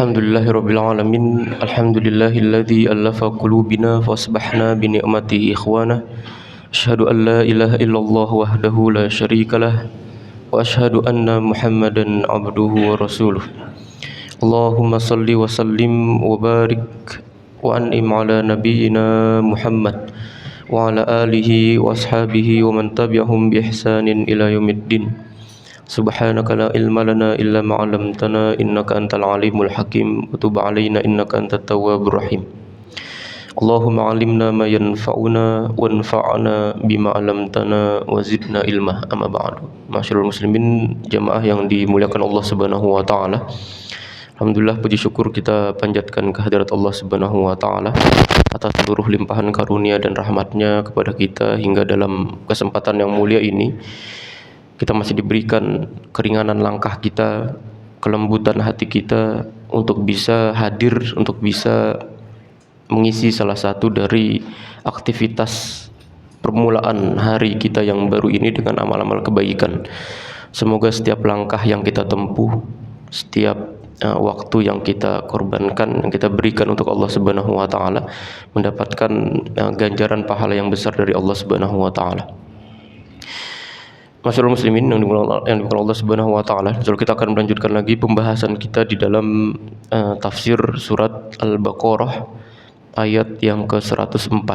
Alhamdulillahirabbil alamin. Alhamdulillahilladzi allafa qulubina fasbahna bi ni'matihi ikhwana. Asyhadu an la ilaha illallah wahdahu la syarikalah wa asyhadu anna Muhammadan abduhu wa rasuluh. Allahumma salli wa sallim wa barik wa an'im ala nabiyyina Muhammad wa ala alihi wa ashabihi wa man tabi'ahum bi ihsanin ila yaumiddin. Subhanaka la ilma lana illa ma 'allamtana innaka antal alimul hakim wa tub 'alaina innaka antat tawwabur rahim. Allahumma 'allimna ma yanfa'una wanfa'na bima 'allamtana wa zidna ilma. Amma ba'du. Masyaallah muslimin jamaah yang dimuliakan Allah Subhanahu wa taala. Alhamdulillah, puji syukur kita panjatkan kehadirat Allah Subhanahu wa taala atas seluruh limpahan karunia dan rahmatnya kepada kita hingga dalam kesempatan yang mulia ini kita masih diberikan keringanan langkah kita, kelembutan hati kita untuk bisa hadir, untuk bisa mengisi salah satu dari aktivitas permulaan hari kita yang baru ini dengan amal-amal kebaikan. Semoga setiap langkah yang kita tempuh, setiap waktu yang kita korbankan, yang kita berikan untuk Allah Subhanahu wa taala mendapatkan ganjaran pahala yang besar dari Allah Subhanahu wa taala. Masyaallah muslimin yang dimulakan Allah Subhanahu wa taala. Lalu kita akan melanjutkan lagi pembahasan kita di dalam tafsir surat Al-Baqarah ayat yang ke-104.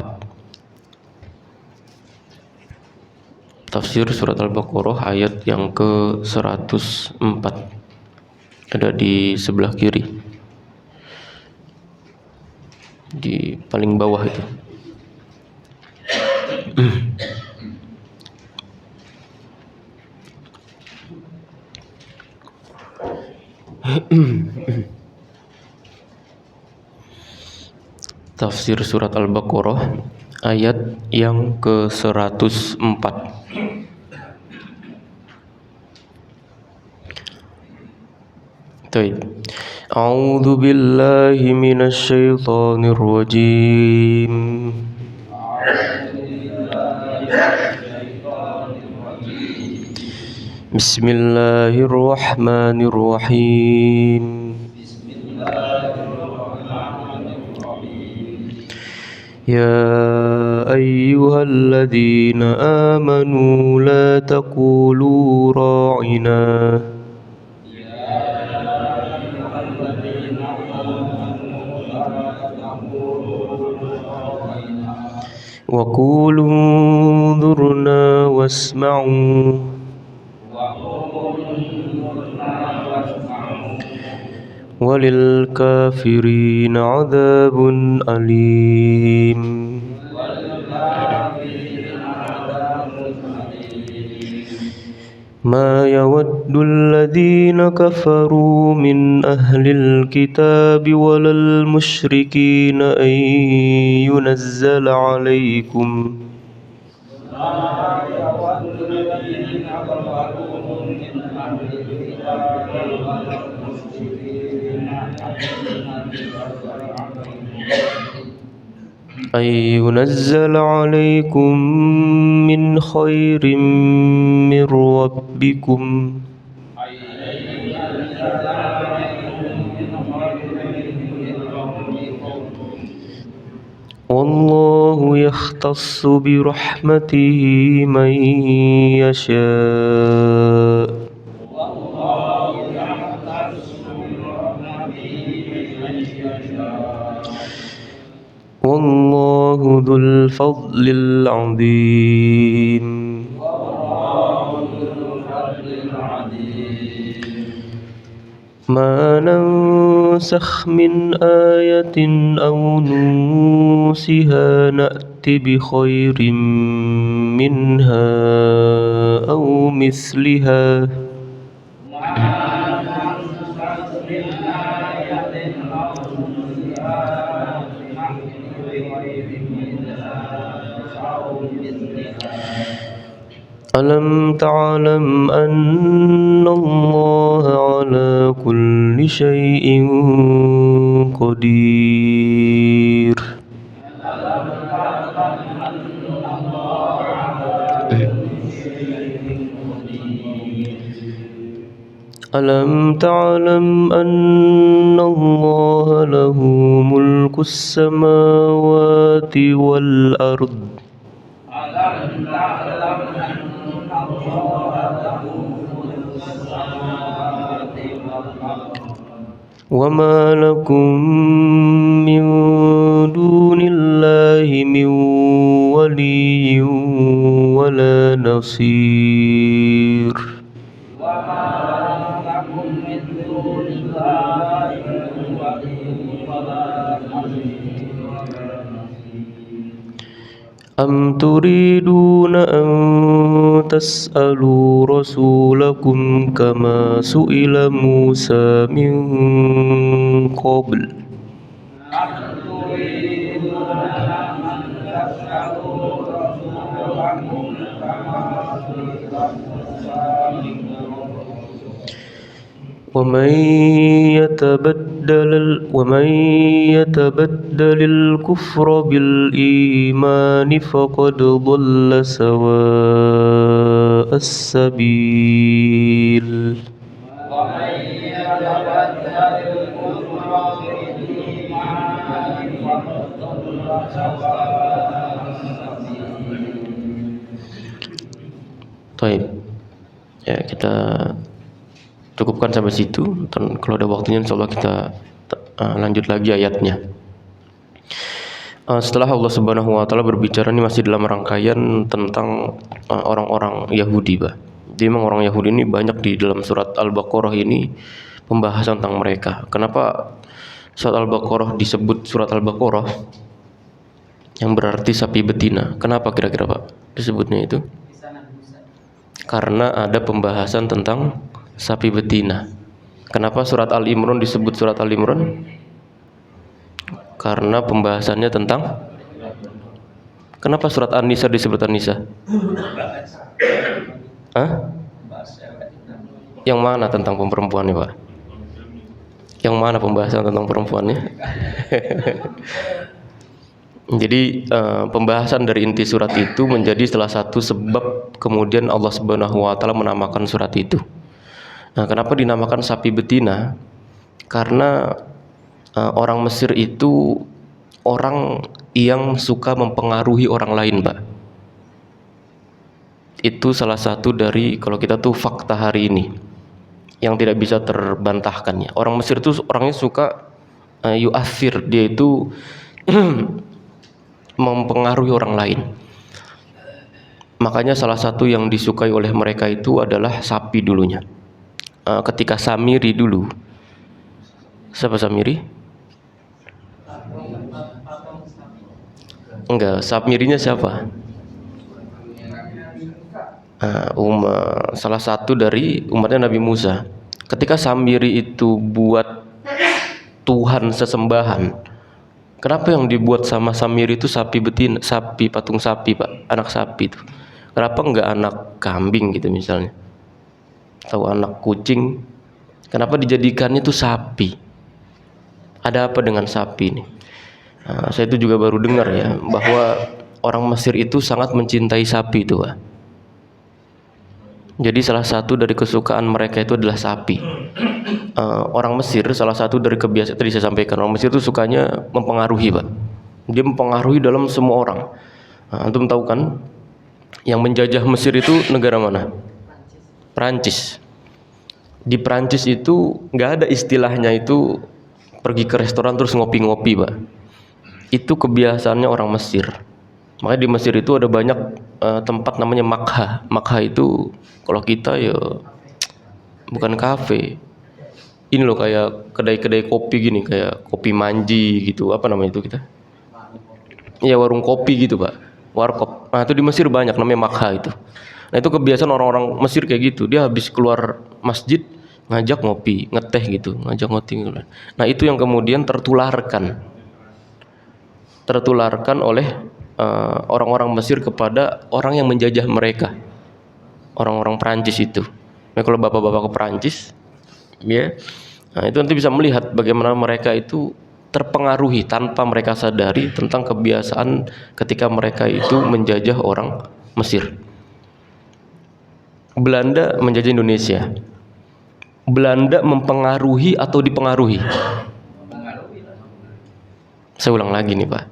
Tafsir surat Al-Baqarah ayat yang ke-104. Ada di sebelah kiri. Di paling bawah itu. Tafsir surat Al-Baqarah ayat yang ke-104. Baik. A'udzu billahi minasy syaithanir rajim. Bismillahirrahmanirrahim. Ya ayyuhalladzina amanu la taqulu ra'ina wa qulu unzurna wasma'u walil kafirin adzabun alim. Ma yawaddul ladzina kafaru min ahlil kitabi walal musyrikin an yunazzala 'alaikum min khairin min rabbikum wallahu yakhtassu bi rahmatihi man yasha'. Wallahu dzul fadlil 'adzim. Ma nansakh min ayatin aw nusiha na'ti bi khairin minha aw misliha Alam ta'lam anna Allah ala kulli syai'in qadir. ألم تعلم أن الله له ملك السماوات والأرض وما لكم من دون الله من ولي ولا نصير أم تريدون أن تسألوا رسولكم كما سئل موسى من قبل ومن يتبدل الكفر بالإيمان فقد ضل سواء السبيل Baik, ya kita cukupkan sampai situ. Dan kalau ada waktunya insyaallah kita lanjut lagi ayatnya. Setelah Allah Subhanahu wa taala berbicara, ini masih dalam rangkaian tentang orang-orang Yahudi, Pak. Jadi memang orang Yahudi ini banyak di dalam surat Al-Baqarah ini pembahasan tentang mereka. Kenapa surat Al-Baqarah disebut surat Al-Baqarah yang berarti sapi betina? Kenapa kira-kira, Pak, disebutnya itu? Karena ada pembahasan tentang sapi betina. Kenapa surat Al-Imran disebut surat Al-Imran? Karena pembahasannya tentang. Kenapa surat An-Nisa disebut An-Nisa? Hah? Yang mana tentang perempuannya, Pak? Yang mana pembahasan tentang perempuannya? Jadi pembahasan dari inti surat itu menjadi salah satu sebab kemudian Allah Subhanahu wa taala menamakan surat itu. Nah, kenapa dinamakan sapi betina? Karena orang Mesir itu orang yang suka mempengaruhi orang lain, Pak. Itu salah satu dari, kalau kita tuh fakta hari ini yang tidak bisa terbantahkannya. Orang Mesir itu orangnya suka yu'athir, dia itu mempengaruhi orang lain. Makanya salah satu yang disukai oleh mereka itu adalah sapi dulunya. Ketika Samiri dulu, siapa Samiri? Enggak, Samirinya siapa? Salah satu dari umatnya Nabi Musa. Ketika Samiri itu buat Tuhan sesembahan, kenapa yang dibuat sama Samiri itu sapi betina, sapi, patung sapi, Pak, anak sapi itu? Kenapa enggak anak kambing gitu misalnya? Atau anak kucing? Kenapa dijadikannya itu sapi? Ada apa dengan sapi ini? Saya itu juga baru dengar ya, bahwa orang Mesir itu sangat mencintai sapi itu, Pak. Jadi salah satu dari kesukaan mereka itu adalah sapi. Orang Mesir, salah satu dari kebiasaan tadi saya sampaikan, orang Mesir itu sukanya mempengaruhi, Pak. Dia mempengaruhi dalam semua orang. Antum tahu kan, yang menjajah Mesir itu negara mana? Perancis. Di Perancis itu nggak ada istilahnya itu pergi ke restoran terus ngopi-ngopi, Pak. Itu kebiasaannya orang Mesir. Makanya di Mesir itu ada banyak tempat namanya makha. Makha itu kalau kita ya bukan kafe. Ini loh kayak kedai-kedai kopi gini, kayak kopi manji gitu. Apa namanya itu kita? Ya warung kopi gitu, Pak. Warkop. Nah, itu di Mesir banyak namanya makha itu. Nah, itu kebiasaan orang-orang Mesir kayak gitu. Dia habis keluar masjid ngajak ngopi, ngeteh gitu, ngajak ngopi. Nah, itu yang kemudian tertularkan oleh orang-orang Mesir kepada orang yang menjajah mereka, orang-orang Perancis itu. Nah, kalau bapak-bapak ke Perancis, ya, nah itu nanti bisa melihat bagaimana mereka itu terpengaruhi tanpa mereka sadari tentang kebiasaan ketika mereka itu menjajah orang Mesir. Belanda menjajah Indonesia. Belanda mempengaruhi atau dipengaruhi? Saya ulang lagi nih Pak.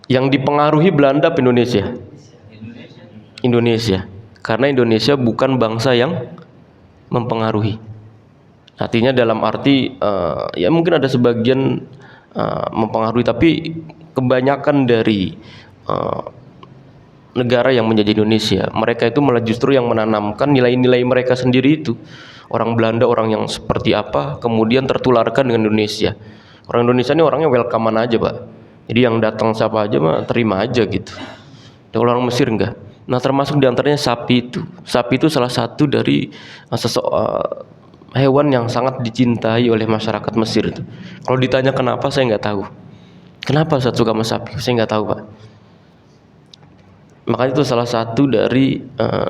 Yang dipengaruhi Belanda apa Indonesia? Indonesia. Karena Indonesia bukan bangsa yang mempengaruhi. Artinya dalam arti ya mungkin ada sebagian mempengaruhi, tapi kebanyakan dari negara yang menjadi Indonesia, mereka itu malah justru yang menanamkan nilai-nilai mereka sendiri itu. Orang Belanda orang yang seperti apa, kemudian tertularkan dengan Indonesia. Orang Indonesia ini orangnya welcome-an aja Pak. Jadi yang datang siapa aja mah terima aja gitu. Dan orang Mesir enggak. Nah termasuk diantaranya sapi itu. Sapi itu salah satu dari hewan yang sangat dicintai oleh masyarakat Mesir itu. Kalau ditanya kenapa, saya nggak tahu. Kenapa saya suka sama sapi? Saya nggak tahu Pak. Makanya itu salah satu dari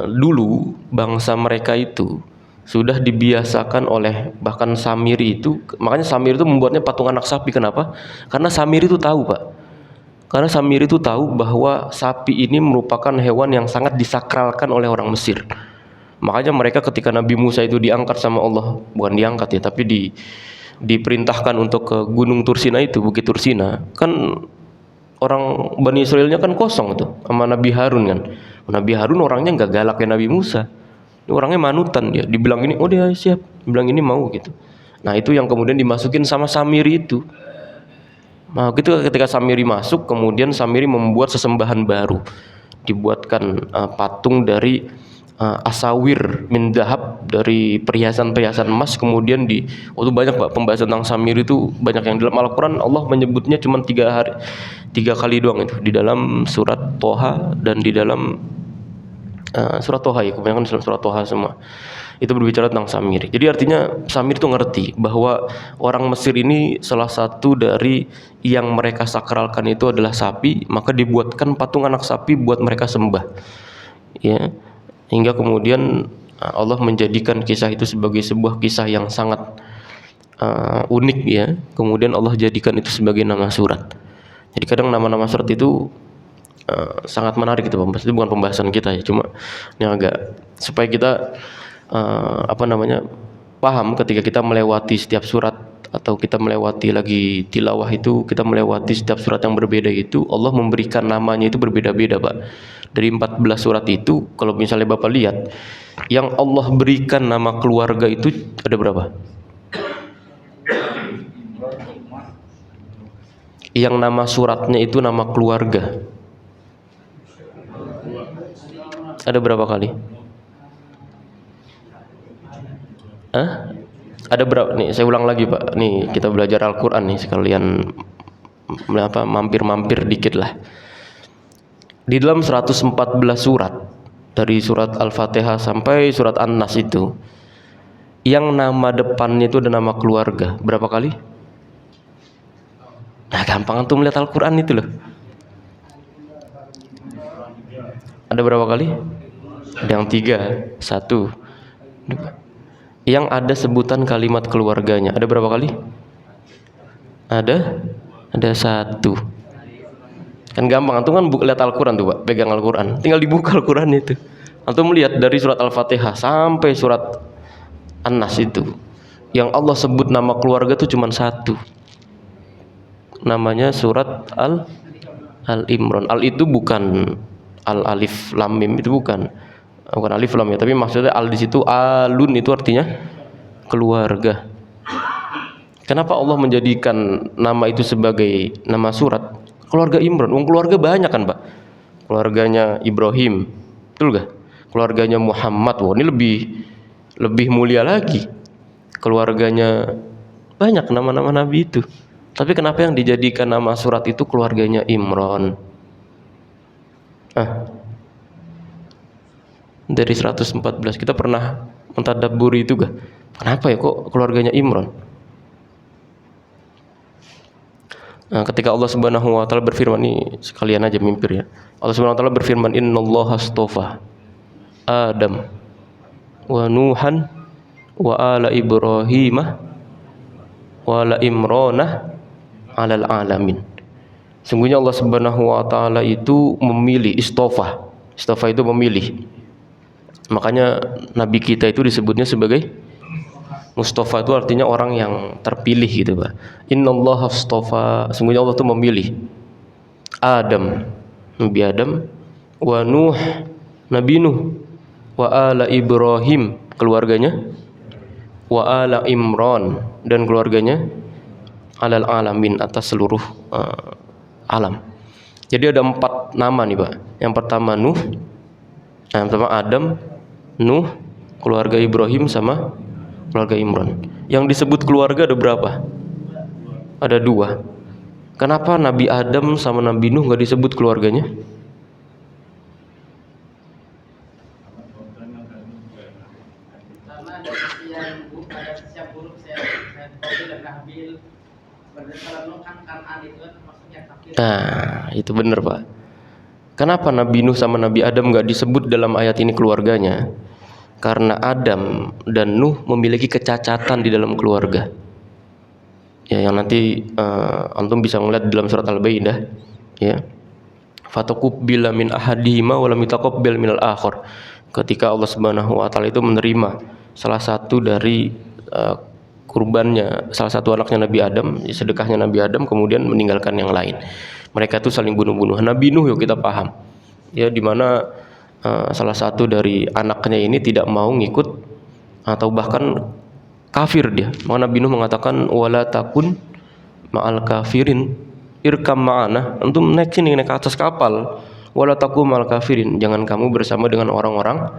dulu bangsa mereka itu sudah dibiasakan oleh bahkan Samiri itu. Makanya Samiri itu membuatnya patung anak sapi. Kenapa? Karena Samiri itu tahu Pak. Karena Samiri itu tahu bahwa sapi ini merupakan hewan yang sangat disakralkan oleh orang Mesir. Makanya mereka ketika Nabi Musa itu diangkat sama Allah, bukan diangkat ya, tapi diperintahkan untuk ke Gunung Tursina itu, Bukit Tursina. Kan orang Bani Israelnya kan kosong tuh sama Nabi Harun kan. Nabi Harun orangnya nggak galak kayak Nabi Musa. Ini orangnya manutan dia. Dibilang ini, oh dia siap. Dibilang ini mau gitu. Nah itu yang kemudian dimasukin sama Samiri itu. Nah gitu ketika Samiri masuk, kemudian Samiri membuat sesembahan baru. Dibuatkan patung dari asawir min dahab, dari perhiasan-perhiasan emas. Kemudian itu banyak Pak pembahasan tentang Samiri itu, banyak yang dalam Al-Quran Allah menyebutnya cuma 3 kali doang itu, di dalam surat Toha dan di dalam surat Toha ya, kebanyakan dalam surat Toha semua itu berbicara tentang Samiri. Jadi artinya Samiri itu ngerti bahwa orang Mesir ini salah satu dari yang mereka sakralkan itu adalah sapi, maka dibuatkan patung anak sapi buat mereka sembah ya. Hingga kemudian Allah menjadikan kisah itu sebagai sebuah kisah yang sangat unik ya. Kemudian Allah jadikan itu sebagai nama surat. Jadi kadang nama-nama surat itu sangat menarik gitu Pak. Itu bukan pembahasan kita ya, cuma ini agak supaya kita paham ketika kita melewati setiap surat atau kita melewati lagi tilawah itu, kita melewati setiap surat yang berbeda itu, Allah memberikan namanya itu berbeda-beda Pak. Dari 14 surat itu, kalau misalnya Bapak lihat, yang Allah berikan nama keluarga itu ada berapa? Yang nama suratnya itu nama keluarga ada berapa kali? Ada berapa? Nih saya ulang lagi Pak. Nih kita belajar Al-Quran nih sekalian mampir-mampir dikit lah. Di dalam 114 surat, dari surat Al-Fatihah sampai surat An-Nas itu, yang nama depannya itu ada nama keluarga berapa kali? Nah gampang tuh melihat Al-Quran itu loh. Ada berapa kali? Ada yang 3, 1, 2. Yang ada sebutan kalimat keluarganya ada berapa kali? Ada 1. Kan gampang, antum kan lihat Al-Quran tuh Pak, pegang Al-Quran, tinggal dibuka Al-Quran itu. Antum melihat dari surat Al-Fatihah sampai surat An-Nas itu, yang Allah sebut nama keluarga itu cuma 1. Namanya surat Al-Imran. Al itu bukan Al-Alif Lam Mim, itu bukan alif lam ya, tapi maksudnya al di situ, alun itu artinya keluarga. Kenapa Allah menjadikan nama itu sebagai nama surat? Keluarga Imran, keluarga banyak kan Pak. Keluarganya Ibrahim, betul gak? Keluarganya Muhammad, ini lebih mulia lagi. Keluarganya banyak nama-nama Nabi itu. Tapi kenapa yang dijadikan nama surat itu keluarganya Imran? Dari 114 kita pernah mentadabburi itu gak? Kenapa ya kok keluarganya Imran? Nah, ketika Allah Subhanahu wa taala berfirman, ini sekalian aja mimpir ya. Allah Subhanahu wa taala berfirman, "Innallaha astafa Adam wa Nuhan wa ala Ibrahimah wa ala Imranah 'alal alamin." Sungguhnya Allah Subhanahu wa taala itu memilih, istofa. Istofa itu memilih. Makanya nabi kita itu disebutnya sebagai Mustafa itu artinya orang yang terpilih gitu Pak. Innallaha astafa, sungguhnya Allah itu memilih Adam, Nabi Adam, wa Nuh, Nabi Nuh, wa ala Ibrahim, keluarganya, wa ala Imran, dan keluarganya, alal alamin, atas seluruh alam. Jadi ada 4 nama nih Pak. Yang pertama Nuh, yang pertama Adam, Nuh, keluarga Ibrahim, sama keluarga Imran. Yang disebut keluarga ada berapa? Ada 2. Kenapa Nabi Adam sama Nabi Nuh nggak disebut keluarganya? Karena ada sisi yang buruk saya dan Habil berdasarkan Nuh kan Kan'an itu kan maksudnya kafir. Nah, itu benar Pak. Kenapa Nabi Nuh sama Nabi Adam nggak disebut dalam ayat ini keluarganya? Karena Adam dan Nuh memiliki kecacatan di dalam keluarga. Ya, yang nanti antum bisa melihat dalam surat Al-Baidah, ya. Fataqubbila min ahadihima wa lam yataqabbal minal akhar. Ketika Allah Subhanahu wa taala itu menerima salah satu dari kurbannya salah satu anaknya Nabi Adam, sedekahnya Nabi Adam, kemudian meninggalkan yang lain. Mereka itu saling bunuh-bunuhan. Nabi Nuh yuk kita paham. Ya, di mana salah satu dari anaknya ini tidak mau ngikut atau bahkan kafir dia. Maka Nabi Nuh mengatakan wala takun ma'al kafirin, irkam ma'ana, antum naik sini, naik ke atas kapal, wala takun ma'al kafirin, jangan kamu bersama dengan orang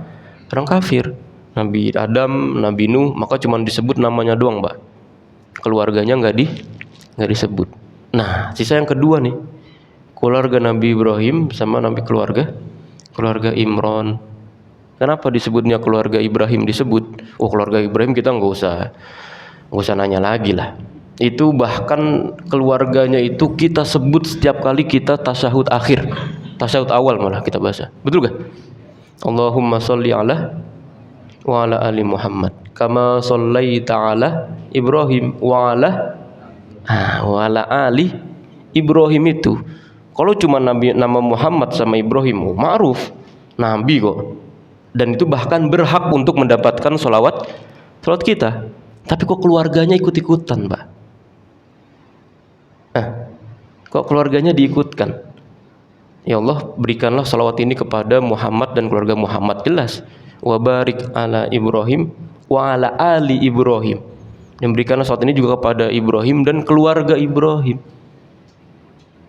kafir. Nabi Adam, Nabi Nuh, maka cuma disebut namanya doang, Mbak. Keluarganya nggak disebut. Nah, sisa yang kedua nih, keluarga Nabi Ibrahim sama keluarga Imran. Kenapa disebutnya keluarga Ibrahim disebut? Oh, keluarga Ibrahim kita nggak usah nanya lagi lah. Itu bahkan keluarganya itu kita sebut setiap kali kita tasyahud akhir, tasyahud awal malah kita baca. Betul gak? Allahumma sholli ala wa ala ali Muhammad kama shallaita ala Ibrahim wa ala ali Ibrahim. Itu kalau cuma nama Muhammad sama Ibrahim, ma'ruf, nabi kok. Dan itu bahkan berhak untuk mendapatkan sholawat kita. Tapi kok keluarganya ikut-ikutan, Pak? Kok keluarganya diikutkan? Ya Allah, berikanlah sholawat ini kepada Muhammad dan keluarga Muhammad. Jelas. Wa barik ala Ibrahim wa ala ali Ibrahim. Dan berikanlah sholawat ini juga kepada Ibrahim dan keluarga Ibrahim.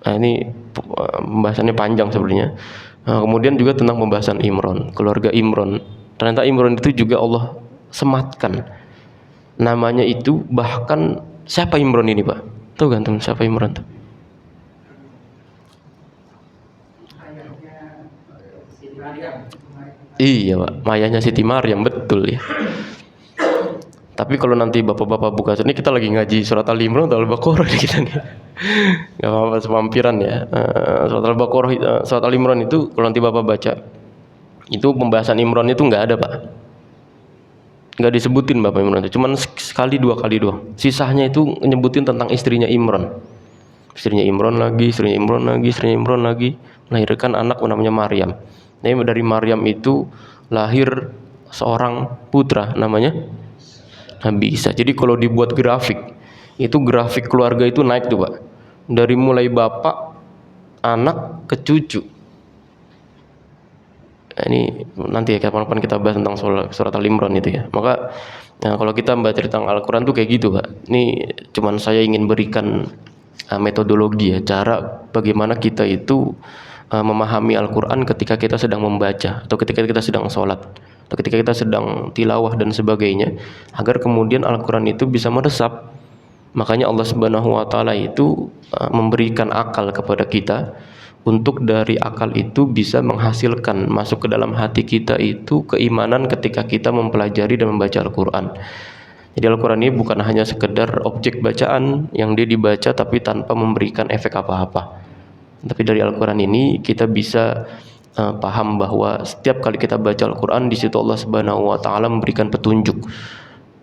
Nah, ini pembahasannya panjang sebenarnya. Nah, kemudian juga tentang pembahasan Imran, keluarga Imran. Ternyata Imran itu juga Allah sematkan namanya itu. Bahkan siapa Imran ini, Pak? Tahu kan teman siapa Imran tuh? Iya Pak, mayanya Siti Maryam, betul ya. Tapi kalau nanti bapak-bapak buka ini, kita lagi ngaji surat Al-Imran atau Al-Baqarah nih kita nih. Gak apa-apa, semampiran ya. Surat Al-Baqarah, surat Al-Imran itu kalau nanti bapak baca, itu pembahasan Imran itu nggak ada Pak. Nggak disebutin Bapak Imran itu, cuman sekali dua kali doang. Sisanya itu nyebutin tentang istrinya Imran. Istrinya Imran lagi, istrinya Imran lagi, istrinya Imran lagi, melahirkan anak namanya Maryam. Nah, dari Maryam itu lahir seorang putra namanya Nabi Isa. Jadi kalau dibuat grafik, itu grafik keluarga itu naik tuh Pak. Dari mulai bapak, anak, ke cucu. Nah, ini nanti ya kapan-kapan kita bahas tentang surat Al-Imran itu ya. Maka kalau kita membaca tentang Al-Quran tuh kayak gitu Pak. Ini cuman saya ingin berikan metodologi ya, cara bagaimana kita itu memahami Al-Quran ketika kita sedang membaca, atau ketika kita sedang sholat, atau ketika kita sedang tilawah dan sebagainya, agar kemudian Al-Quran itu bisa meresap. Makanya Allah Subhanahu wa taala itu memberikan akal kepada kita, untuk dari akal itu bisa menghasilkan masuk ke dalam hati kita itu keimanan ketika kita mempelajari dan membaca Al-Quran. Jadi Al-Quran ini bukan hanya sekedar objek bacaan yang dia dibaca tapi tanpa memberikan efek apa-apa. Tapi dari Al-Quran ini kita bisa paham bahwa setiap kali kita baca Al-Quran, di situ Allah Subhanahu wa taala memberikan petunjuk,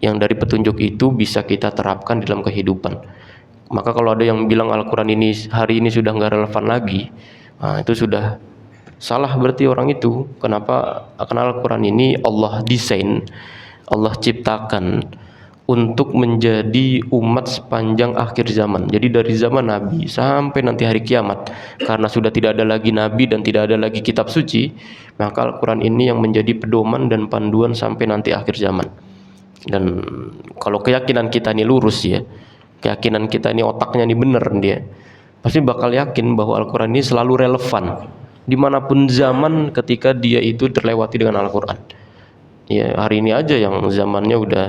yang dari petunjuk itu bisa kita terapkan dalam kehidupan. Maka kalau ada yang bilang Al-Quran ini hari ini sudah nggak relevan lagi, nah itu sudah salah berarti orang itu. Kenapa? Karena Al-Quran ini Allah desain, Allah ciptakan untuk menjadi umat sepanjang akhir zaman. Jadi dari zaman Nabi sampai nanti hari kiamat, karena sudah tidak ada lagi Nabi dan tidak ada lagi kitab suci, maka Al-Quran ini yang menjadi pedoman dan panduan sampai nanti akhir zaman. Dan kalau keyakinan kita ini lurus ya, keyakinan kita ini otaknya ini benar dia, pasti bakal yakin bahwa Al-Quran ini selalu relevan dimanapun zaman ketika dia itu terlewati dengan Al-Quran. Ya hari ini aja yang zamannya udah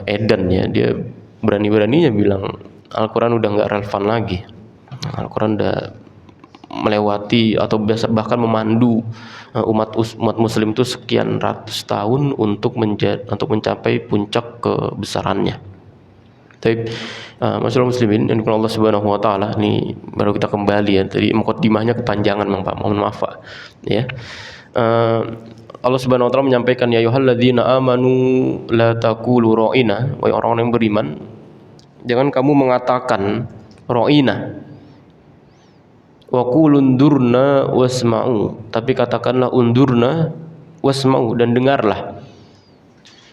edan ya, dia berani-beraninya bilang Al-Quran udah nggak relevan lagi. Al-Quran udah melewati atau bahkan memandu umat muslim itu sekian ratus tahun untuk mencapai puncak kebesarannya. Tapi masyaallah muslimin yang Allah Subhanahu wa taala, ini baru kita kembali ya, tadi mukaddimahnya kepanjangan Pak, mohon maaf Pak ya. Allah Subhanahu wa taala menyampaikan, ya ayyuhalladzina amanu la taqulu ra'ina, wahai orang-orang yang beriman, jangan kamu mengatakan ra'ina, wa qulu undurna wasma'u, tapi katakanlah undurna wasma'u, dan dengarlah.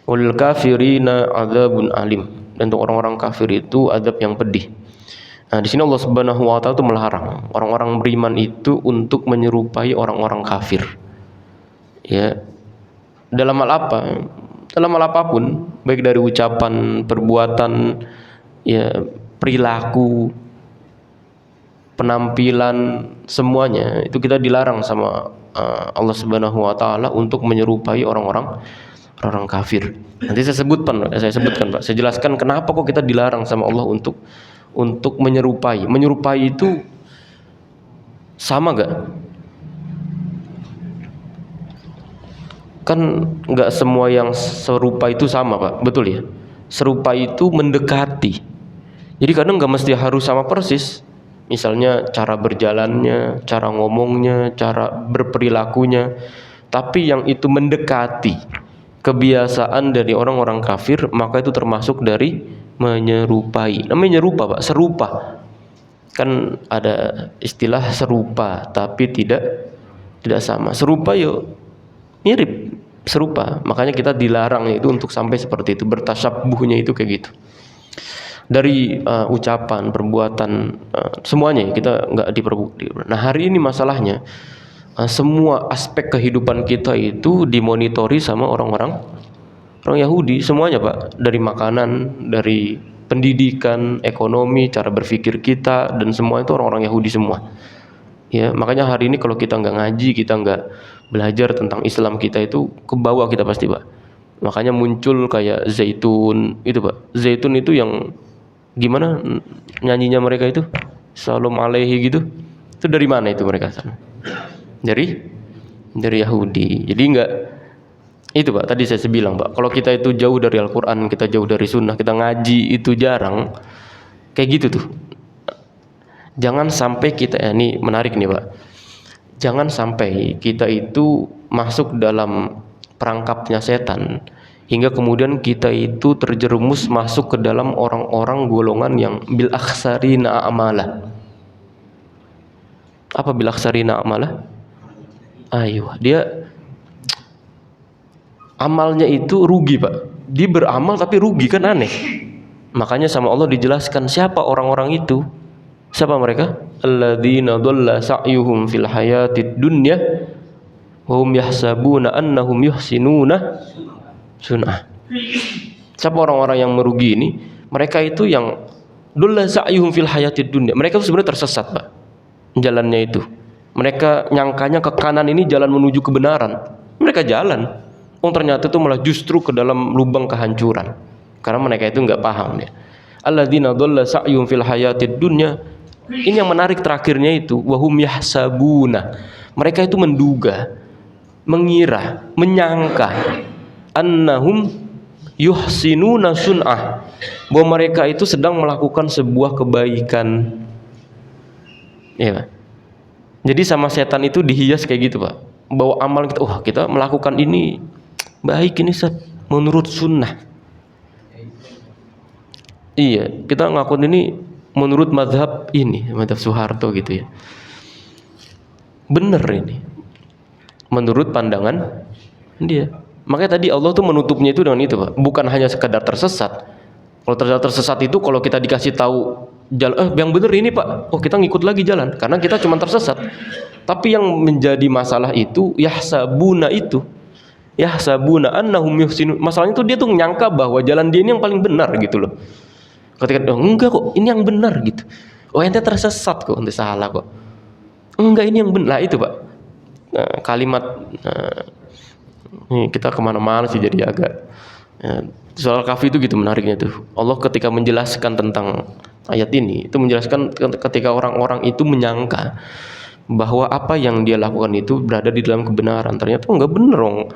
Walil kafirina adzabun alim, dan untuk orang-orang kafir itu azab yang pedih. Nah, di sini Allah Subhanahu wa taala itu melarang orang-orang beriman itu untuk menyerupai orang-orang kafir. Ya, dalam hal apa? Dalam hal apapun, baik dari ucapan, perbuatan, ya, perilaku, penampilan, semuanya itu kita dilarang sama Allah Subhanahu wa taala untuk menyerupai orang-orang kafir. Nanti saya sebutkan Pak. Saya jelaskan kenapa kok kita dilarang sama Allah untuk menyerupai. Menyerupai itu sama gak? Kan nggak semua yang serupa itu sama Pak, betul ya? Serupa itu mendekati. Jadi kadang nggak mesti harus sama persis. Misalnya cara berjalannya, cara ngomongnya, cara berperilakunya, tapi yang itu mendekati kebiasaan dari orang-orang kafir, maka itu termasuk dari menyerupai. Namanya nyerupa Pak, serupa. Kan ada istilah serupa tapi tidak sama. Serupa yuk mirip, serupa. Makanya kita dilarang itu untuk sampai seperti itu, bertasyabuhnya itu kayak gitu. Dari ucapan, perbuatan, semuanya kita nggak diperbukti. Nah hari ini masalahnya semua aspek kehidupan kita itu dimonitori sama orang Yahudi semuanya Pak, dari makanan, dari pendidikan, ekonomi, cara berpikir kita, dan semua itu orang-orang Yahudi semua. Ya, makanya hari ini kalau kita nggak ngaji, kita nggak belajar tentang Islam kita itu ke bawah kita pasti Pak. Makanya muncul kayak Zaitun itu Pak. Zaitun itu yang gimana nyanyinya mereka itu? Salam alaihi gitu. Itu dari mana itu mereka sana? Dari Yahudi. Jadi nggak itu Pak. Tadi saya bilang Pak, kalau kita itu jauh dari Al-Quran, kita jauh dari Sunnah, kita ngaji itu jarang, kayak gitu tuh. Jangan sampai kita, ini menarik nih Pak, jangan sampai kita itu masuk dalam perangkapnya setan hingga kemudian kita itu terjerumus masuk ke dalam orang-orang golongan yang bil akhsarina a'mala. Apa bil akhsarina a'mala? Ayo, dia amalnya itu rugi Pak. Dia beramal tapi rugi, kan aneh. Makanya sama Allah dijelaskan siapa orang-orang itu. Siapa mereka? Alladzina dhalla sa'yuhum fil hayatid dunya wa hum yahsabuna annahum yuhsinuna sun'ah. Siapa orang-orang yang merugi ini? Mereka itu yang dhalla sa'yuhum fil hayatid dunya. Mereka itu sebenarnya tersesat, Pak. Jalannya itu. Mereka nyangkanya ke kanan ini jalan menuju kebenaran. Mereka jalan. Oh ternyata itu malah justru ke dalam lubang kehancuran. Karena mereka itu enggak paham ya. Alladzina dhalla sa'yuhum fil hayatid dunya. Ini yang menarik terakhirnya itu, wahum yahsabuna. Mereka itu menduga, mengira, menyangka annahum yuhsinuna sun'ah, bahwa mereka itu sedang melakukan sebuah kebaikan. Ya. Jadi sama setan itu dihias kayak gitu Pak, bahwa amal kita, kita melakukan ini baik ini menurut sunnah. Iya, kita ngelakuin ini menurut mazhab ini, mazhab Soeharto gitu ya. Bener ini menurut pandangan dia. Makanya tadi Allah tuh menutupnya itu dengan itu, Pak. Bukan hanya sekedar tersesat. Kalau tersesat itu kalau kita dikasih tahu jalan, yang benar ini Pak, oh kita ngikut lagi jalan karena kita cuma tersesat. Tapi yang menjadi masalah itu yahsabuna annahum yuhsinun. Masalahnya itu dia tuh nyangka bahwa jalan dia ini yang paling benar gitu loh. Ketika enggak kok, ini yang benar gitu. Oh ente tersesat kok, ente salah kok. Enggak, ini yang benar. Nah, itu Pak. Nah, kalimat ini kita kemana-mana sih jadi agak soal Kahfi itu gitu menariknya tuh. Allah ketika menjelaskan tentang ayat ini itu menjelaskan ketika orang-orang itu menyangka bahwa apa yang dia lakukan itu berada di dalam kebenaran. Ternyata enggak bener dong.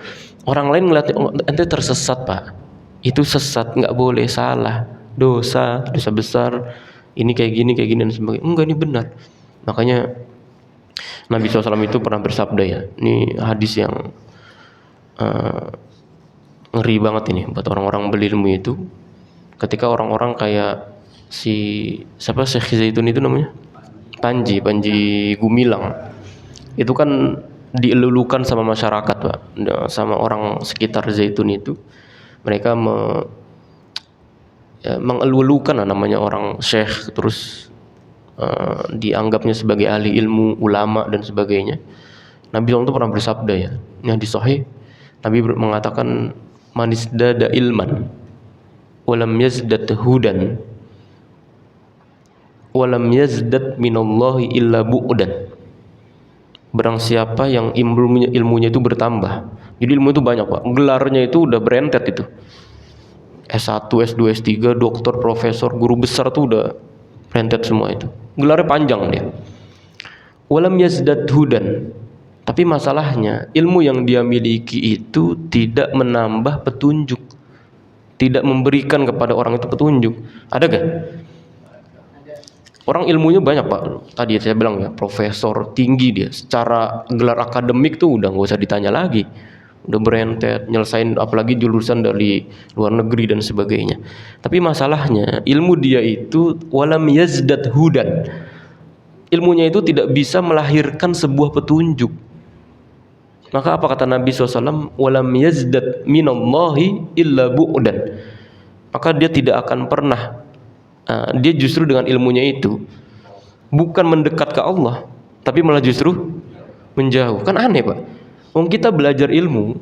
Orang lain ngeliat ente tersesat Pak. Itu sesat, enggak boleh, salah, dosa besar. Ini kayak gini dan sebagainya. Enggak, ini benar. Makanya Nabi SAW itu pernah bersabda ya. Ini hadis yang ngeri banget ini buat orang-orang berilmu itu. Ketika orang-orang kayak siapa Syekh Zaitun itu namanya? Panji Gumilang. Itu kan dielulukan sama masyarakat, Pak. Sama orang sekitar Zaitun itu. Mereka mengelulukan namanya orang syekh, terus dianggapnya sebagai ahli ilmu, ulama dan sebagainya. Nabi SAW itu pernah bersabda ya, yang di Sahih, Nabi mengatakan manisdada ilman walam yazdad hudan walam yazdad minallahi illa bu'dan. Barang siapa yang ilmunya itu bertambah. Jadi ilmu itu banyak Pak, gelarnya itu udah berentet itu, S1, S2, S3, doktor, profesor, guru besar tuh udah berentet semua itu, gelarnya panjang dia. Walam yazdad hudan, tapi masalahnya ilmu yang dia miliki itu tidak menambah petunjuk, tidak memberikan kepada orang itu petunjuk. Ada gak? Orang ilmunya banyak Pak. Tadi saya bilang ya, profesor tinggi dia, secara gelar akademik tuh udah nggak usah ditanya lagi, udah berentet, nyelesain apalagi jurusan dari luar negeri dan sebagainya. Tapi masalahnya ilmu dia itu walam yazdad hudan, ilmunya itu tidak bisa melahirkan sebuah petunjuk. Maka apa kata Nabi SAW? Walam yazdad minallahi illa bu'dan. Maka dia tidak akan pernah, dia justru dengan ilmunya itu bukan mendekat ke Allah, tapi malah justru menjauh. Kan aneh Pak. Kita belajar ilmu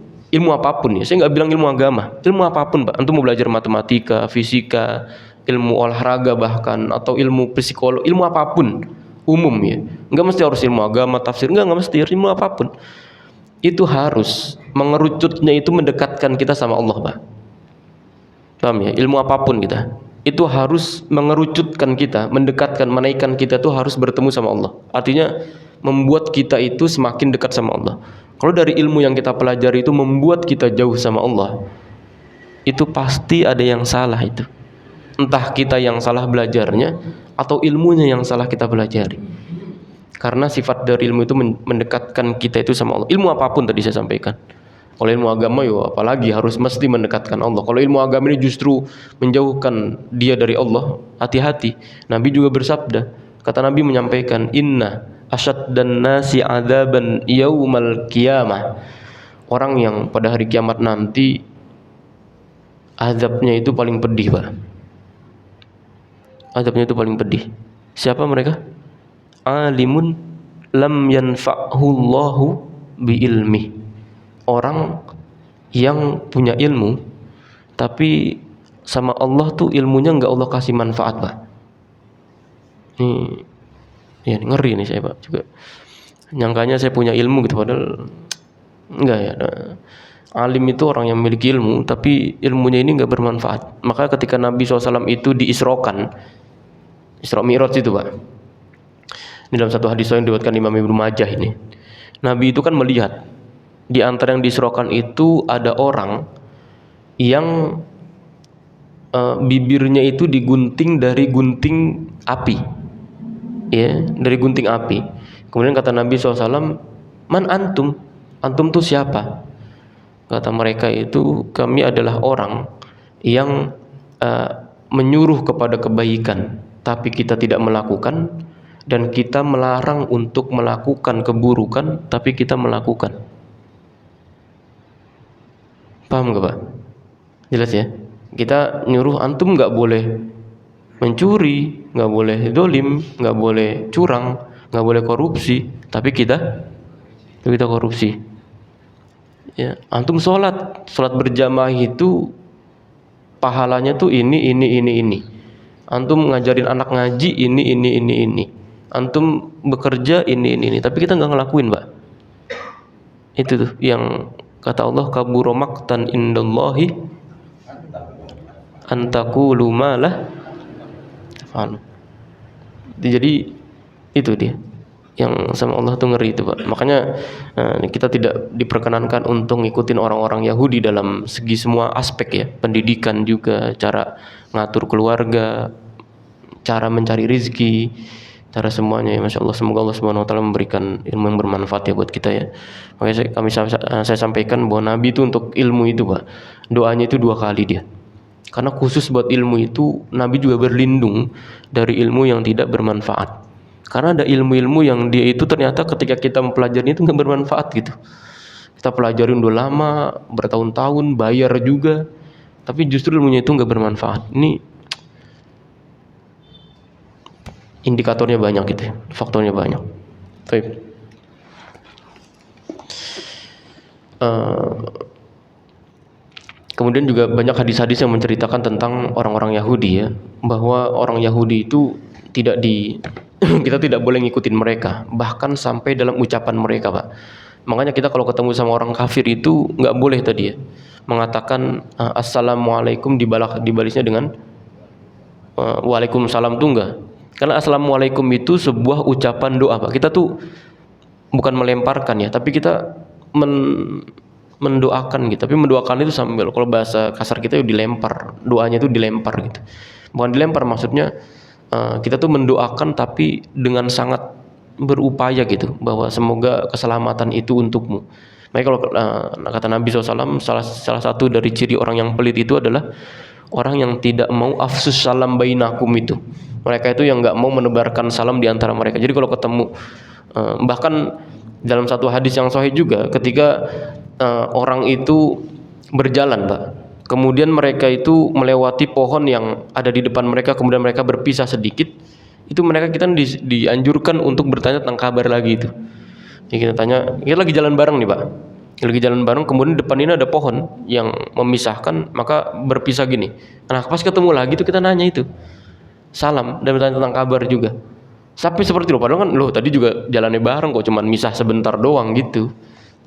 apapun ya. Saya nggak bilang ilmu agama, ilmu apapun Pak. Antum mau belajar matematika, fisika, ilmu olahraga bahkan, atau ilmu psikolog, ilmu apapun umum ya. Nggak mesti harus ilmu agama, tafsir, nggak mesti, ilmu apapun. Itu harus mengerucutnya itu mendekatkan kita sama Allah Pak. Paham ya? Ilmu apapun kita itu harus mengerucutkan kita, mendekatkan, menaikkan kita tuh harus bertemu sama Allah. Artinya membuat kita itu semakin dekat sama Allah. Kalau dari ilmu yang kita pelajari itu membuat kita jauh sama Allah, itu pasti ada yang salah itu. Entah kita yang salah belajarnya atau ilmunya yang salah kita pelajari. Karena sifat dari ilmu itu mendekatkan kita itu sama Allah. Ilmu apapun tadi saya sampaikan. Kalau ilmu agama ya apalagi harus mesti mendekatkan Allah. Kalau ilmu agama ini justru menjauhkan dia dari Allah, hati-hati. Nabi juga bersabda, kata Nabi menyampaikan, inna asyaddan nasi adzaban yaumal qiyamah. Orang yang pada hari kiamat nanti azabnya itu paling pedih Pak. Azabnya itu paling pedih. Siapa mereka? Alimun lam yanfa'hullahu bi ilmi. Orang yang punya ilmu tapi sama Allah tuh ilmunya enggak Allah kasih manfaat Pak. Ini ya ngeri nih saya Pak juga. Nyangkanya saya punya ilmu gitu padahal enggak ya. Alim itu orang yang memiliki ilmu tapi ilmunya ini enggak bermanfaat. Maka ketika Nabi SAW itu diisrokan, Isra Mi'raj itu Pak. Ini dalam satu hadis yang diriwayatkan Imam Ibnu Majah ini. Nabi itu kan melihat di antara yang diisrokan itu ada orang yang bibirnya itu digunting dari gunting api, ya, dari gunting api. Kemudian kata Nabi SAW, man antum? Antum tuh siapa? Kata mereka itu, kami adalah orang yang menyuruh kepada kebaikan, tapi kita tidak melakukan, dan kita melarang untuk melakukan keburukan, tapi kita melakukan. Paham nggak Pak? Jelas ya? Kita nyuruh antum nggak boleh mencuri, nggak boleh dolim, nggak boleh curang, nggak boleh korupsi, tapi kita korupsi. Ya, antum sholat berjamaah itu pahalanya tuh ini. Antum ngajarin anak ngaji ini. Antum bekerja ini. Tapi kita nggak ngelakuin, Pak. Itu tuh yang kata Allah, kabura maqtan indallahi antaqulu ma la taf'alun. Jadi itu dia yang sama Allah tuh ngeri itu Pak. Makanya kita tidak diperkenankan untuk ngikutin orang-orang Yahudi dalam segi semua aspek ya, pendidikan juga, cara ngatur keluarga, cara mencari rezeki, cara semuanya ya. Masya Allah, semoga Allah Subhanahu Wa Taala memberikan ilmu yang bermanfaat ya buat kita ya. Makanya saya sampaikan bahwa Nabi itu untuk ilmu itu Pak, doanya itu 2 kali dia. Karena khusus buat ilmu itu Nabi juga berlindung dari ilmu yang tidak bermanfaat. Karena ada ilmu-ilmu yang dia itu ternyata ketika kita mempelajari itu nggak bermanfaat gitu. Kita pelajarin udah lama, bertahun-tahun, bayar juga, tapi justru ilmunya itu nggak bermanfaat. Ini indikatornya banyak gitu, faktornya banyak. Baik. Kemudian juga banyak hadis-hadis yang menceritakan tentang orang-orang Yahudi ya, bahwa orang Yahudi itu kita tidak boleh ngikutin mereka, bahkan sampai dalam ucapan mereka Pak. Makanya kita kalau ketemu sama orang kafir itu nggak boleh tadi ya mengatakan assalamualaikum dibalasnya dengan waalaikumsalam tuh enggak. Karena assalamualaikum itu sebuah ucapan doa Pak. Kita tuh bukan melemparkan ya, tapi kita mendoakan gitu. Tapi mendoakan itu sambil, kalau bahasa kasar kita dilempar, doanya itu dilempar gitu. Bukan dilempar, maksudnya kita tuh mendoakan tapi dengan sangat berupaya gitu, bahwa semoga keselamatan itu untukmu. Makanya kalau kata Nabi SAW, salah satu dari ciri orang yang pelit itu adalah orang yang tidak mau afsus salam bainakum itu. Mereka itu yang nggak mau menebarkan salam di antara mereka. Jadi kalau ketemu, bahkan dalam satu hadis yang sahih juga, ketika orang itu berjalan Pak, kemudian mereka itu melewati pohon yang ada di depan mereka, kemudian mereka berpisah sedikit, itu kita dianjurkan untuk bertanya tentang kabar lagi itu. Jadi kita tanya, kita lagi jalan bareng nih Pak, lagi jalan bareng, kemudian depan ini ada pohon yang memisahkan, maka berpisah gini. Nah pas ketemu lagi itu kita nanya itu, salam dan bertanya tentang kabar juga. Sampai seperti itu, padahal kan tadi juga jalannya bareng kok, cuman misah sebentar doang gitu.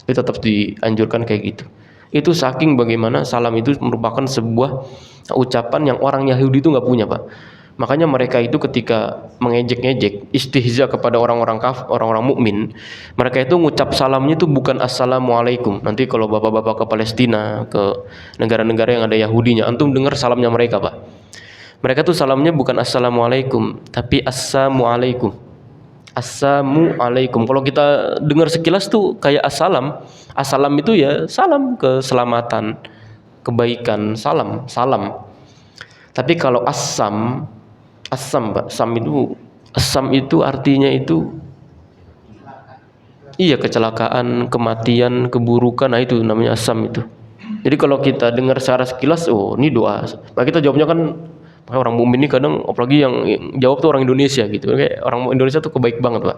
Itu tetap dianjurkan kayak gitu. Itu saking bagaimana salam itu merupakan sebuah ucapan yang orang Yahudi itu nggak punya Pak. Makanya mereka itu ketika mengejek-ngejek, istihza kepada orang-orang mukmin, mereka itu ngucap salamnya itu bukan assalamualaikum. Nanti kalau bapak-bapak ke Palestina, ke negara-negara yang ada Yahudinya, antum dengar salamnya mereka Pak. Mereka tuh salamnya bukan assalamualaikum, tapi assalamualaikum. Assalamualaikum. Kalau kita dengar sekilas tuh kayak assalam. Assalam itu ya salam keselamatan, kebaikan, salam. Tapi kalau assam Pak, assam itu artinya itu iya kecelakaan, kematian, keburukan. Nah itu namanya assam itu. Jadi kalau kita dengar secara sekilas, oh ini doa. Nah kita jawabnya kan, orang mukmin ini kadang, apalagi yang jawab tuh orang Indonesia gitu. Kayak orang Indonesia tuh kebaik banget Pak.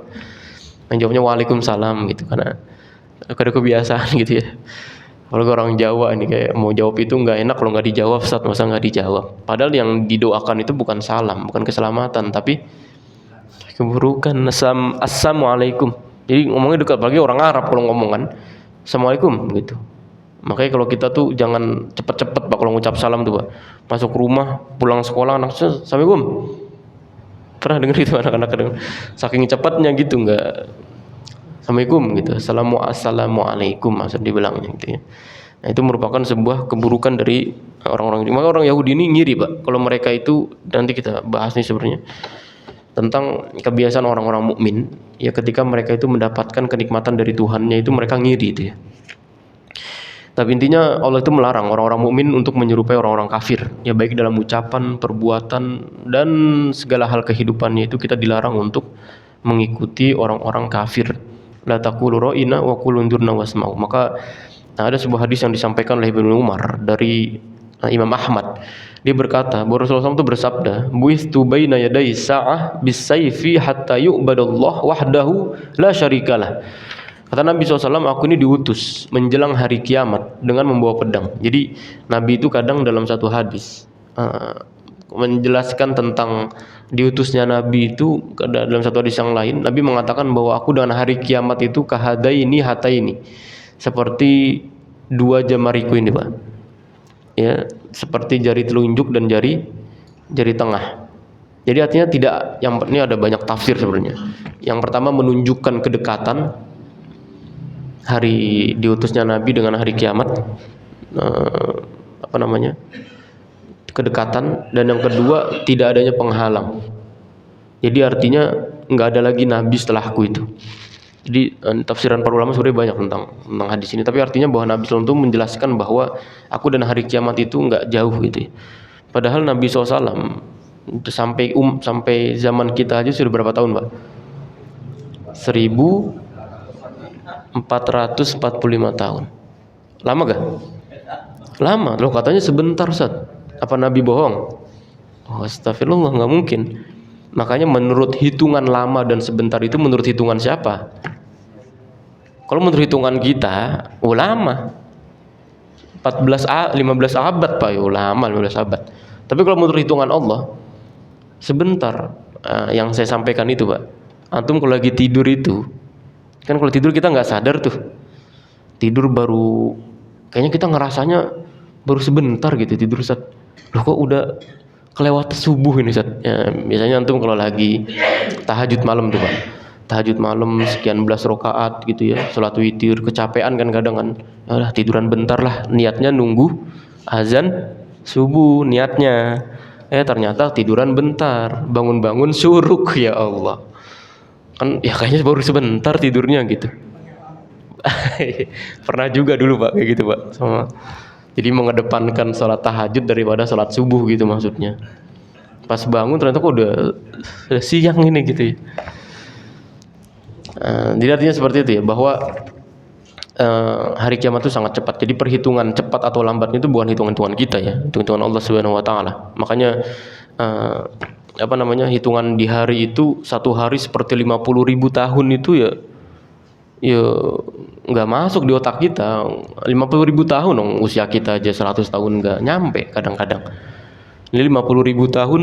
Yang jawabnya waalaikumsalam gitu, karena ada kebiasaan gitu ya. Kalau orang Jawa ini kayak mau jawab itu nggak enak kalau nggak dijawab, Ustaz, masa nggak dijawab. Padahal yang didoakan itu bukan salam, bukan keselamatan, tapi keburukan. Assalamualaikum. Jadi ngomongnya dekat, apalagi orang Arab kalau ngomong kan, assalamualaikum gitu. Makanya kalau kita tuh jangan cepet-cepet Pak kalau ngucap salam tuh Pak. Masuk rumah, pulang sekolah, anak assalamualaikum. Pernah dengar itu anak-anak kadang saking cepatnya gitu, nggak assalamualaikum gitu. Assalamualaikum maksud dibilangnya gitu ya. Nah itu merupakan sebuah keburukan dari orang-orang. Maka orang Yahudi ini ngiri Pak. Kalau mereka itu, nanti kita bahas nih sebenarnya tentang kebiasaan orang-orang mukmin ya, ketika mereka itu mendapatkan kenikmatan dari Tuhannya itu mereka ngiri itu ya. Tapi intinya Allah itu melarang orang-orang mukmin untuk menyerupai orang-orang kafir. Ya baik dalam ucapan, perbuatan, dan segala hal kehidupannya itu kita dilarang untuk mengikuti orang-orang kafir. La taqulu ra'ina wa qulu unzurna wasma'u. Maka Nah, ada sebuah hadis yang disampaikan oleh Ibnu Umar dari Imam Ahmad. Dia berkata, bahwa Rasulullah SAW itu bersabda, "Buistu baina yaday sa'ah bis-sayfi hatta yu'badallah wahdahu la syarikalah." Kata Nabi SAW, aku ini diutus menjelang hari kiamat dengan membawa pedang. Jadi Nabi itu kadang dalam satu hadis menjelaskan tentang diutusnya Nabi itu, dalam satu hadis yang lain Nabi mengatakan bahwa aku dengan hari kiamat itu kahadaini hataini, seperti dua jemariku ini, Pak. Ya, seperti jari telunjuk dan jari tengah. Jadi artinya tidak, yang ini ada banyak tafsir sebenarnya. Yang pertama menunjukkan kedekatan hari diutusnya Nabi dengan hari kiamat, kedekatan, dan yang kedua tidak adanya penghalang. Jadi artinya nggak ada lagi Nabi setelahku itu. Jadi tafsiran para ulama sebenarnya banyak tentang hadis ini, tapi artinya bahwa Nabi SAW itu menjelaskan bahwa aku dan hari kiamat itu nggak jauh gitu ya. Padahal Nabi SAW sampai zaman kita aja sudah berapa tahun, Pak? 1445 tahun. Lama gak? Lama. Loh, katanya sebentar, Ustaz. Apa Nabi bohong? Oh, astagfirullah, nggak mungkin. Makanya menurut hitungan lama dan sebentar itu menurut hitungan siapa? Kalau menurut hitungan kita, lama. 15 abad, Pak, lama 15 abad. Tapi kalau menurut hitungan Allah, sebentar. Yang saya sampaikan itu, Pak. Antum kalau lagi tidur itu, kan kalau tidur kita nggak sadar tuh. Tidur baru, kayaknya kita ngerasanya baru sebentar gitu tidur, Ustaz. Loh, kok udah kelewat subuh ini, Ustaz? Ya, biasanya antum kalau lagi tahajud malam tuh, Pak. Tahajud malam sekian belas rakaat gitu ya, salat witir, kecapean kan kadang kan. Yalah, tiduran bentar lah, niatnya nunggu azan subuh niatnya. Ternyata tiduran bentar, bangun-bangun syuruk, ya Allah. Kan ya kayaknya baru sebentar tidurnya gitu. Pernah juga dulu, Pak, kayak gitu, Pak. Jadi mengedepankan sholat tahajud daripada sholat subuh gitu maksudnya. Pas bangun ternyata kok udah siang ini gitu ya. Jadi artinya seperti itu ya, bahwa hari kiamat itu sangat cepat. Jadi perhitungan cepat atau lambatnya itu bukan hitungan kita ya, hitungan Allah Subhanahu wa taala. Makanya hitungan di hari itu, satu hari seperti 50.000 tahun itu ya nggak masuk di otak kita. 50.000 tahun dong, usia kita aja 100 tahun nggak nyampe kadang-kadang. Ini 50.000 tahun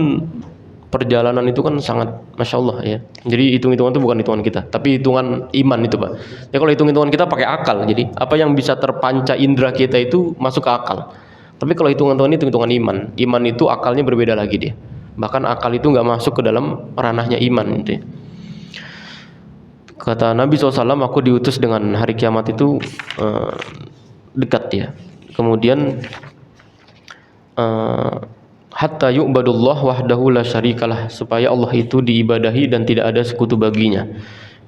perjalanan itu kan sangat Masya Allah ya. Jadi hitung-hitungan itu bukan hitungan kita, tapi hitungan iman itu, Pak. Ya kalau hitung-hitungan kita pakai akal, jadi apa yang bisa terpanca indera kita itu masuk ke akal. Tapi kalau hitungan-hitungan itu hitungan iman itu akalnya berbeda lagi dia. Bahkan akal itu nggak masuk ke dalam ranahnya iman gitu ya. Kata Nabi SAW, aku diutus dengan hari kiamat itu dekat ya. Kemudian hatta yu'badullah wahdahu la syarikalah, supaya Allah itu diibadahi dan tidak ada sekutu baginya.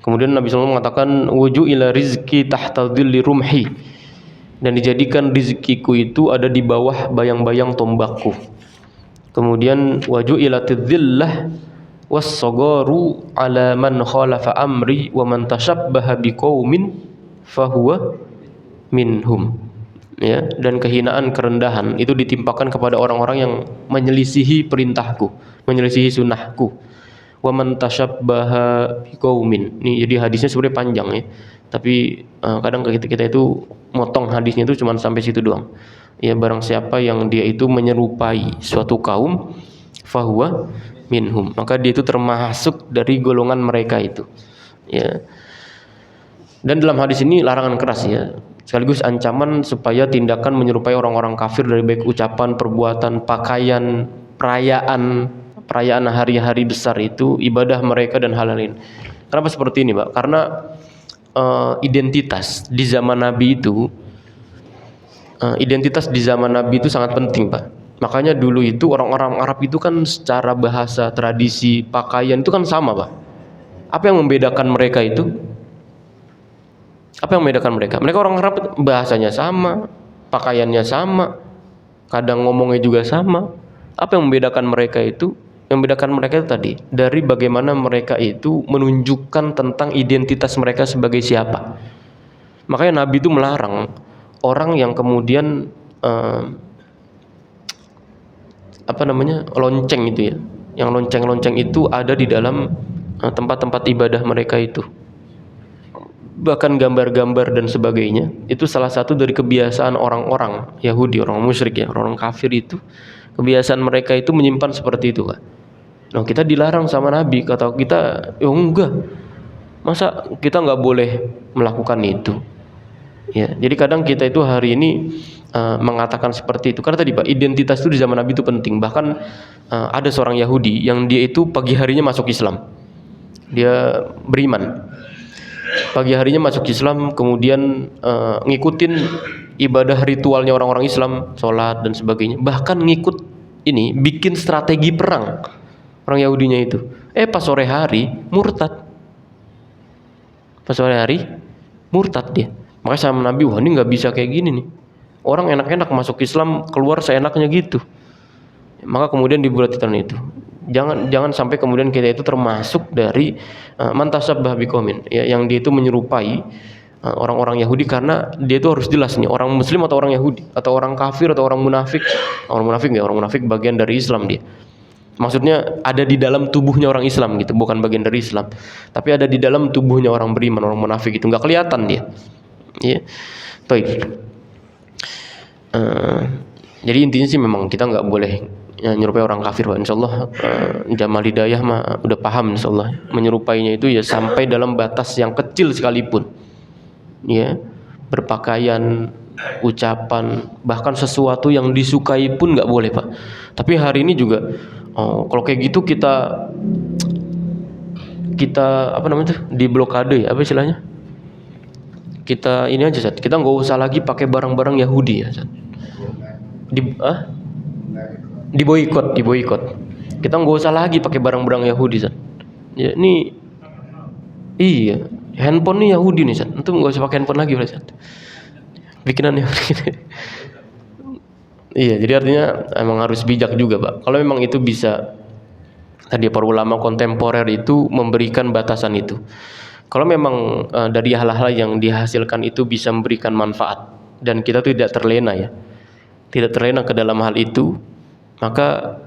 Kemudian Nabi SAW mengatakan wuju'ila rizki tahta dhilli rumhi, dan dijadikan rizkiku itu ada di bawah bayang-bayang tombakku. Kemudian waju'ilatidz dhillah was-sagharu ala man khalafa amri wa man tashabbaha biqaumin fahuwa minhum. Ya, dan kehinaan, kerendahan itu ditimpakan kepada orang-orang yang menyelisihi perintahku, menyelisihi sunnahku. Wa man tashabbaha biqaumin. Ini jadi hadisnya sebenarnya panjang ya. Tapi kadang kita itu motong hadisnya itu cuma sampai situ doang. Ya, barang siapa yang dia itu menyerupai suatu kaum, fahuwa minhum, maka dia itu termasuk dari golongan mereka itu. Ya. Dan dalam hadis ini larangan keras ya, sekaligus ancaman supaya tindakan menyerupai orang-orang kafir dari baik ucapan, perbuatan, pakaian, perayaan hari-hari besar itu, ibadah mereka dan hal lain. Kenapa seperti ini, Pak? Karena identitas di zaman Nabi itu sangat penting, Pak. Makanya dulu itu orang-orang Arab itu kan secara bahasa, tradisi, pakaian itu kan sama, Pak. Apa yang membedakan mereka itu? Apa yang membedakan mereka? Mereka orang Arab, bahasanya sama, pakaiannya sama, kadang ngomongnya juga sama. Apa yang membedakan mereka itu? Yang membedakan mereka itu tadi, dari bagaimana mereka itu menunjukkan tentang identitas mereka sebagai siapa. Makanya Nabi itu melarang orang yang kemudian lonceng itu ya. Yang lonceng-lonceng itu ada di dalam tempat-tempat ibadah mereka itu. Bahkan gambar-gambar dan sebagainya, itu salah satu dari kebiasaan orang-orang Yahudi, orang musyrik ya, orang kafir itu. Kebiasaan mereka itu menyimpan seperti itu, Pak. Nah, kita dilarang sama Nabi, kata kita, ya enggak. Masa kita nggak boleh melakukan itu? Ya, jadi kadang kita itu hari ini mengatakan seperti itu. Karena tadi Pak, identitas itu di zaman Nabi itu penting. Bahkan ada seorang Yahudi yang dia itu pagi harinya masuk Islam. Dia beriman. Pagi harinya masuk Islam, kemudian ngikutin ibadah ritualnya orang-orang Islam, sholat dan sebagainya. Bahkan ngikut ini, bikin strategi perang orang Yahudinya itu. Pas sore hari murtad. Pas sore hari murtad dia. Makanya sama Nabi, wah ini nggak bisa kayak gini nih. Orang enak-enak masuk Islam, keluar seenaknya gitu. Maka kemudian dibuat itu. Jangan sampai kemudian kita itu termasuk dari mantasabbah biqaumin, ya, yang dia itu menyerupai orang-orang Yahudi, karena dia itu harus jelas nih orang Muslim atau orang Yahudi, atau orang kafir atau orang munafik. Orang munafik bagian dari Islam dia. Maksudnya ada di dalam tubuhnya orang Islam gitu, bukan bagian dari Islam. Tapi ada di dalam tubuhnya orang beriman, orang munafik itu nggak kelihatan dia. Ya, baik. Jadi intinya sih memang kita nggak boleh menyerupai orang kafir, Pak. Insyaallah Jamal Hidayah mah udah paham insyaallah. Menyerupainya itu ya sampai dalam batas yang kecil sekalipun. Ya, berpakaian, ucapan, bahkan sesuatu yang disukai pun nggak boleh, Pak. Tapi hari ini juga kalau kayak gitu kita diblokade ya, apa istilahnya? Kita ini aja, Zat. Kita nggak usah lagi pakai barang-barang Yahudi ya, Zat. Diboikot. Kita nggak usah lagi pakai barang-barang Yahudi, Zat. Ya, ini iya, handphone nih Yahudi nih, Zat. Itu nggak usah pakai handphone lagi, Zat. Bikinan Yahudi. Iya, jadi artinya emang harus bijak juga, Pak. Kalau memang itu bisa, tadi para ulama kontemporer itu memberikan batasan itu. Kalau memang dari hal-hal yang dihasilkan itu bisa memberikan manfaat dan kita tidak terlena ya, tidak terlena ke dalam hal itu, maka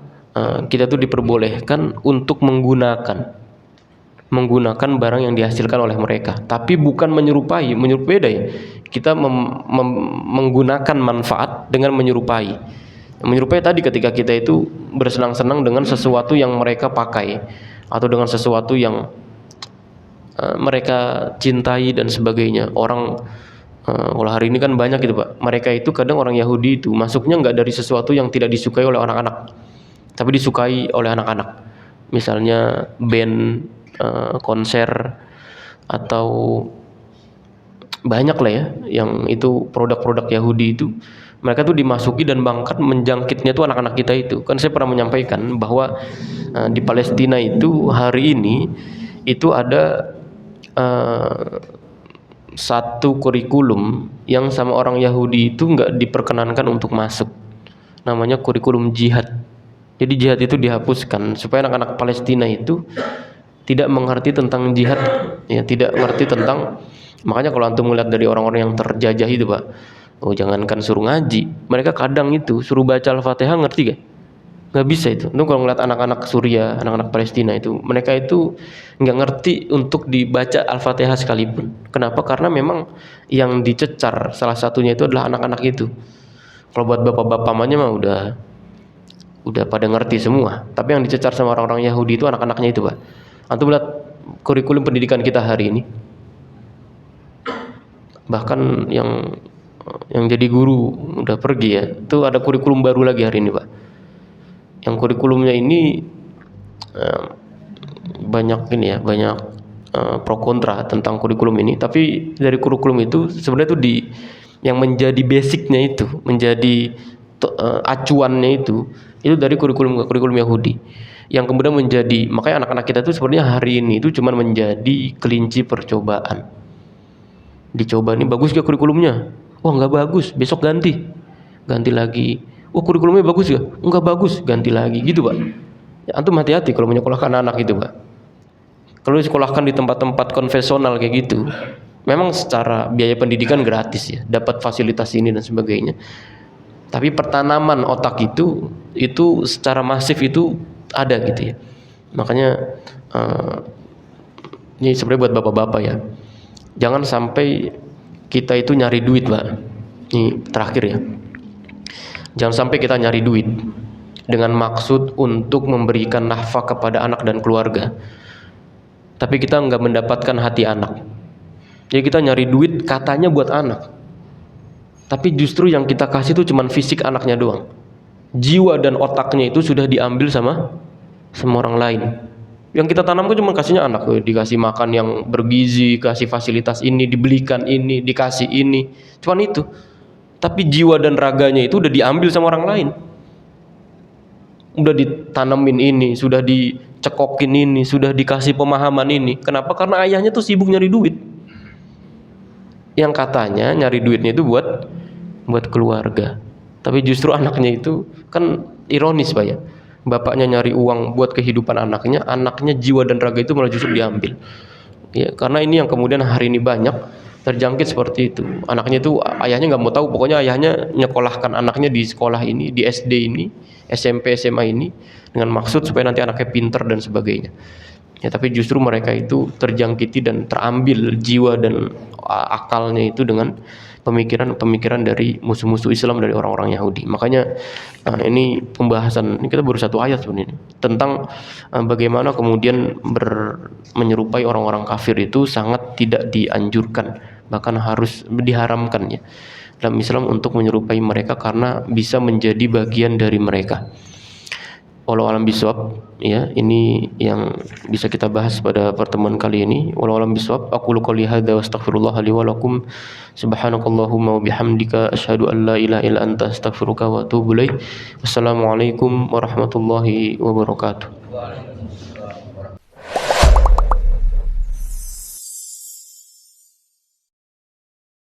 kita tuh diperbolehkan untuk menggunakan barang yang dihasilkan oleh mereka, tapi bukan menyerupai beda ya. Kita menggunakan manfaat dengan menyerupai tadi ketika kita itu bersenang-senang dengan sesuatu yang mereka pakai atau dengan sesuatu yang mereka cintai dan sebagainya. Orang kalau hari ini kan banyak gitu, Pak. Mereka itu kadang orang Yahudi itu masuknya nggak dari sesuatu yang tidak disukai oleh anak-anak, tapi disukai oleh anak-anak. Misalnya band, konser, atau banyak lah ya yang itu produk-produk Yahudi itu. Mereka tuh dimasuki dan bangkat menjangkitnya tuh anak-anak kita itu. Kan saya pernah menyampaikan bahwa di Palestina itu hari ini itu ada satu kurikulum yang sama orang Yahudi itu nggak diperkenankan untuk masuk. Namanya kurikulum jihad. Jadi jihad itu dihapuskan supaya anak-anak Palestina itu tidak mengerti tentang jihad, ya, tidak mengerti tentang. Makanya kalau antum melihat dari orang-orang yang terjajah itu, Pak, jangankan suruh ngaji, mereka kadang itu suruh baca Al-Fatihah ngerti gak? Nggak bisa itu. Itu kalau ngeliat anak-anak Suriah, anak-anak Palestina itu, mereka itu nggak ngerti untuk dibaca Al-Fatihah sekalipun. Kenapa? Karena memang yang dicecar salah satunya itu adalah anak-anak itu. Kalau buat bapak-bapaknya mah udah pada ngerti semua. Tapi yang dicecar sama orang-orang Yahudi itu anak-anaknya itu, Pak. Antum lihat kurikulum pendidikan kita hari ini. Bahkan yang jadi guru udah pergi ya. Itu ada kurikulum baru lagi hari ini, Pak. Yang kurikulumnya ini banyak pro kontra tentang kurikulum ini. Tapi dari kurikulum itu sebenarnya itu yang menjadi basicnya itu, menjadi acuannya itu dari kurikulum Yahudi. Yang kemudian makanya anak-anak kita itu sebenarnya hari ini itu cuma menjadi kelinci percobaan. Dicoba nih, bagus gak kurikulumnya? Wah nggak bagus, besok ganti lagi. Wah kurikulumnya bagus ya? Enggak bagus, ganti lagi gitu, Pak. Ya, antum hati-hati kalau menyekolahkan anak itu, Pak. Kalau disekolahkan di tempat-tempat konvensional kayak gitu, Memang secara biaya pendidikan gratis ya, dapat fasilitas ini dan sebagainya. Tapi pertanaman otak itu secara masif itu ada gitu ya. Makanya ini sebenarnya buat bapak-bapak ya. Jangan sampai kita itu nyari duit, Pak. Ini terakhir ya. Jangan sampai kita nyari duit dengan maksud untuk memberikan nafkah kepada anak dan keluarga, tapi kita nggak mendapatkan hati anak. Jadi kita nyari duit katanya buat anak, tapi justru yang kita kasih itu cuma fisik anaknya doang. Jiwa dan otaknya itu sudah diambil sama orang lain. Yang kita tanamkan cuma kasihnya anak, dikasih makan yang bergizi, kasih fasilitas ini, dibelikan ini, dikasih ini, cuman itu. Tapi jiwa dan raganya itu udah diambil sama orang lain. Udah ditanamin ini, sudah dicekokin ini, sudah dikasih pemahaman ini. Kenapa? Karena ayahnya tuh sibuk nyari duit. Yang katanya nyari duitnya itu buat keluarga, tapi justru anaknya itu kan ironis, Pak ya. Bapaknya nyari uang buat kehidupan anaknya jiwa dan raga itu malah justru diambil. Ya, karena ini yang kemudian hari ini banyak terjangkit seperti itu. Anaknya itu ayahnya nggak mau tahu, pokoknya ayahnya nyekolahkan anaknya di sekolah ini, di SD ini, SMP, SMA ini dengan maksud supaya nanti anaknya pinter dan sebagainya. Ya, tapi justru mereka itu terjangkiti dan terambil jiwa dan akalnya itu dengan pemikiran-pemikiran dari musuh-musuh Islam, dari orang-orang Yahudi. Makanya ini pembahasan, ini kita baru satu ayat sebenarnya tentang bagaimana kemudian menyerupai orang-orang kafir itu sangat tidak dianjurkan, bahkan harus diharamkan ya dalam Islam untuk menyerupai mereka karena bisa menjadi bagian dari mereka. Wallahu a'lam bishawab ya, ini yang bisa kita bahas pada pertemuan kali ini. Wallahu a'lam bishawab. Aqulu qouli hadza wa astaghfirullah li wa lakum. Subhanakallahumma wa bihamdika asyhadu an la ilaha illa anta astaghfiruka wa atubu ilaik. Wassalamualaikum warahmatullahi wabarakatuh.